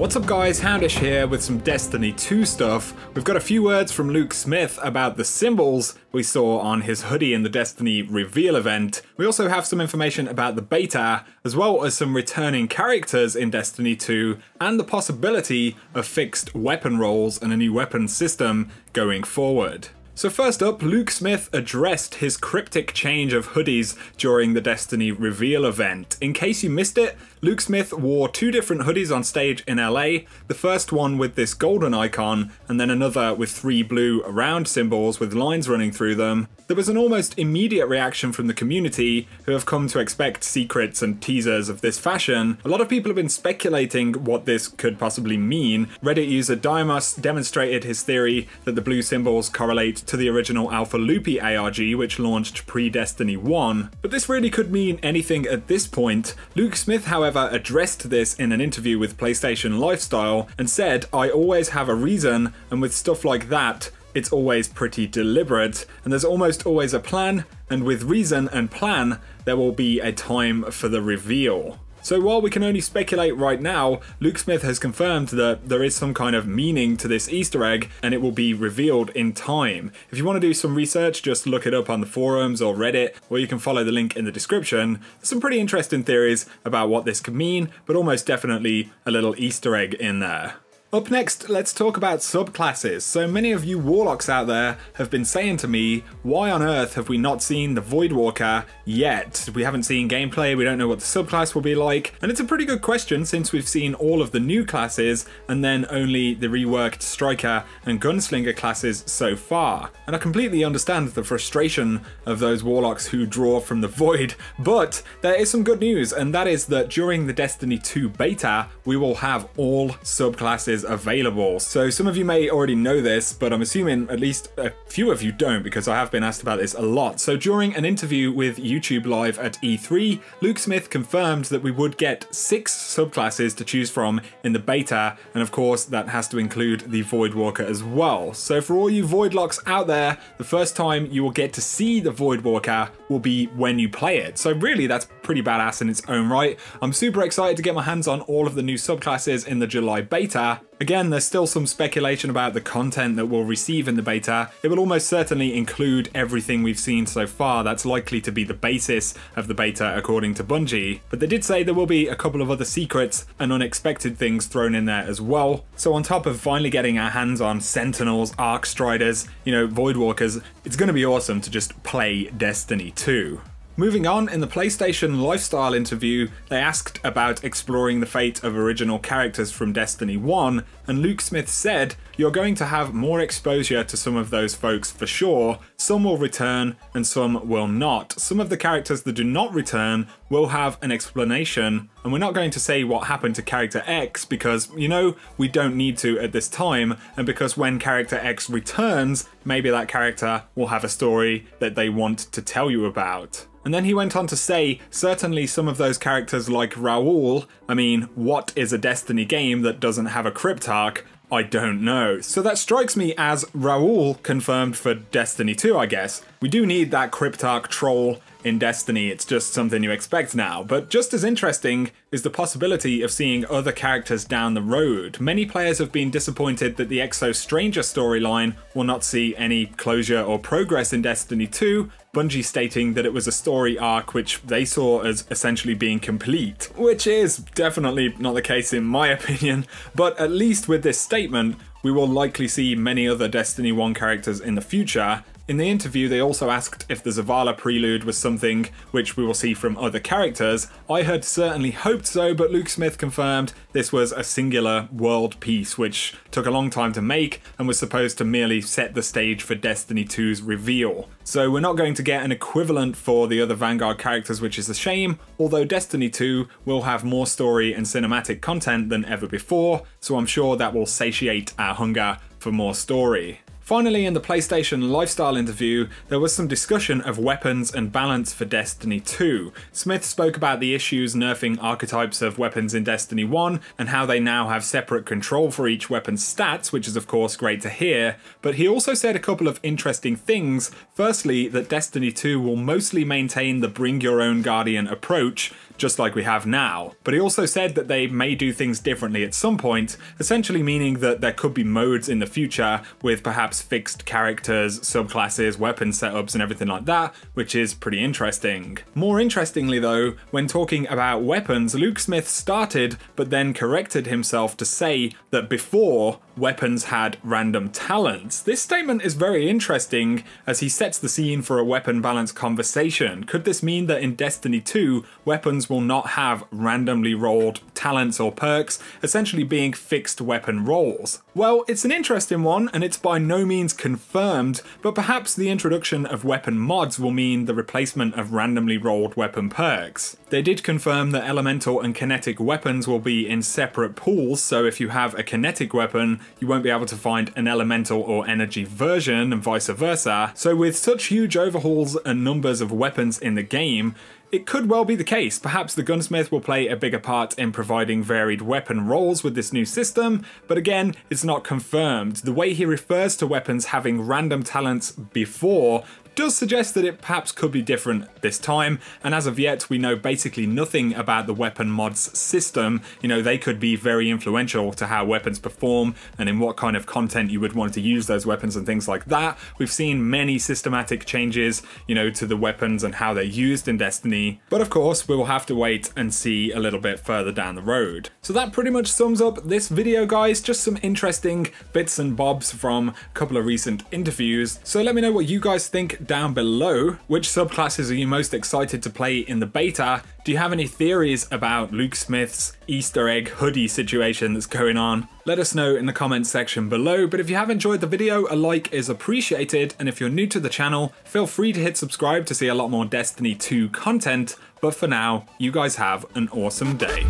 What's up guys, XHOUNDISHx here with some Destiny 2 stuff. We've got a few words from Luke Smith about the symbols we saw on his hoodie in the Destiny reveal event. We also have some information about the beta, as well as some returning characters in Destiny 2, and the possibility of fixed weapon rolls and a new weapon system going forward. So first up, Luke Smith addressed his cryptic change of hoodies during the Destiny reveal event. In case you missed it, Luke Smith wore two different hoodies on stage in LA, the first one with this golden icon, and then another with three blue round symbols with lines running through them. There was an almost immediate reaction from the community, who have come to expect secrets and teasers of this fashion. A lot of people have been speculating what this could possibly mean. Reddit user Diamos demonstrated his theory that the blue symbols correlate to the original Alpha Loopy ARG, which launched pre-Destiny 1. But this really could mean anything at this point. Luke Smith, however, addressed this in an interview with PlayStation Lifestyle and said, "I always have a reason, and with stuff like that, it's always pretty deliberate, and there's almost always a plan, and with reason and plan, there will be a time for the reveal." So while we can only speculate right now, Luke Smith has confirmed that there is some kind of meaning to this Easter egg and it will be revealed in time. If you want to do some research, just look it up on the forums or Reddit, or you can follow the link in the description. There's some pretty interesting theories about what this could mean, but almost definitely a little Easter egg in there. Up next, let's talk about subclasses. So many of you Warlocks out there have been saying to me, why on earth have we not seen the Voidwalker yet? We haven't seen gameplay, we don't know what the subclass will be like, and it's a pretty good question since we've seen all of the new classes and then only the reworked Striker and Gunslinger classes so far. And I completely understand the frustration of those Warlocks who draw from the Void, but there is some good news, and that is that during the Destiny 2 beta, we will have all subclasses available. So some of you may already know this, but I'm assuming at least a few of you don't, because I have been asked about this a lot. So during an interview with YouTube Live at E3, Luke Smith confirmed that we would get 6 subclasses to choose from in the beta, and of course that has to include the Voidwalker as well. So for all you Voidlocks out there, the first time you will get to see the Voidwalker will be when you play it. So really that's pretty badass in its own right. I'm super excited to get my hands on all of the new subclasses in the July beta. Again, there's still some speculation about the content that we'll receive in the beta. It will almost certainly include everything we've seen so far. That's likely to be the basis of the beta according to Bungie. But they did say there will be a couple of other secrets and unexpected things thrown in there as well. So on top of finally getting our hands on Sentinels, Arc Striders, Voidwalkers, it's going to be awesome to just play Destiny 2. Moving on, in the PlayStation Lifestyle interview, they asked about exploring the fate of original characters from Destiny 1, and Luke Smith said, "You're going to have more exposure to some of those folks for sure. Some will return and some will not. Some of the characters that do not return will have an explanation, and we're not going to say what happened to character X because, we don't need to at this time, and because when character X returns, maybe that character will have a story that they want to tell you about." And then he went on to say, certainly some of those characters like Rahool, what is a Destiny game that doesn't have a Cryptarch? I don't know. So that strikes me as Rahool confirmed for Destiny 2, I guess. We do need that Cryptarch troll in Destiny, it's just something you expect now. But just as interesting is the possibility of seeing other characters down the road. Many players have been disappointed that the Exo Stranger storyline will not see any closure or progress in Destiny 2, Bungie stating that it was a story arc which they saw as essentially being complete, which is definitely not the case in my opinion, but at least with this statement, we will likely see many other Destiny 1 characters in the future. In the interview, they also asked if the Zavala prelude was something which we will see from other characters. I had certainly hoped so, but Luke Smith confirmed this was a singular world piece which took a long time to make and was supposed to merely set the stage for Destiny 2's reveal. So we're not going to get an equivalent for the other Vanguard characters, which is a shame, although Destiny 2 will have more story and cinematic content than ever before, so I'm sure that will satiate our hunger for more story. Finally, in the PlayStation Lifestyle interview, there was some discussion of weapons and balance for Destiny 2. Smith spoke about the issues nerfing archetypes of weapons in Destiny 1 and how they now have separate control for each weapon's stats, which is of course great to hear, but he also said a couple of interesting things. Firstly, that Destiny 2 will mostly maintain the bring your own guardian approach, just like we have now. But he also said that they may do things differently at some point, essentially meaning that there could be modes in the future with perhaps fixed characters, subclasses, weapon setups and everything like that, which is pretty interesting. More interestingly though, when talking about weapons, Luke Smith started but then corrected himself to say that before, weapons had random talents. This statement is very interesting as he sets the scene for a weapon balance conversation. Could this mean that in Destiny 2, weapons will not have randomly rolled talents or perks, essentially being fixed weapon rolls? Well, it's an interesting one, and it's by no means confirmed, but perhaps the introduction of weapon mods will mean the replacement of randomly rolled weapon perks. They did confirm that elemental and kinetic weapons will be in separate pools, so if you have a kinetic weapon, you won't be able to find an elemental or energy version and vice versa. So with such huge overhauls and numbers of weapons in the game, it could well be the case. Perhaps the gunsmith will play a bigger part in providing varied weapon rolls with this new system, but again, it's not confirmed. The way he refers to weapons having random talents before does suggest that it perhaps could be different this time, and as of yet we know basically nothing about the weapon mods system. You know, they could be very influential to how weapons perform and in what kind of content you would want to use those weapons and things like that. We've seen many systematic changes, you know, to the weapons and how they're used in Destiny, but of course we will have to wait and see a little bit further down the road. So that pretty much sums up this video, guys. Just some interesting bits and bobs from a couple of recent interviews. So let me know what you guys think down below. Which subclasses are you most excited to play in the beta? Do you have any theories about Luke Smith's Easter egg hoodie situation that's going on? Let us know in the comments section below, but if you have enjoyed the video, a like is appreciated, and if you're new to the channel, feel free to hit subscribe to see a lot more Destiny 2 content, but for now, you guys have an awesome day.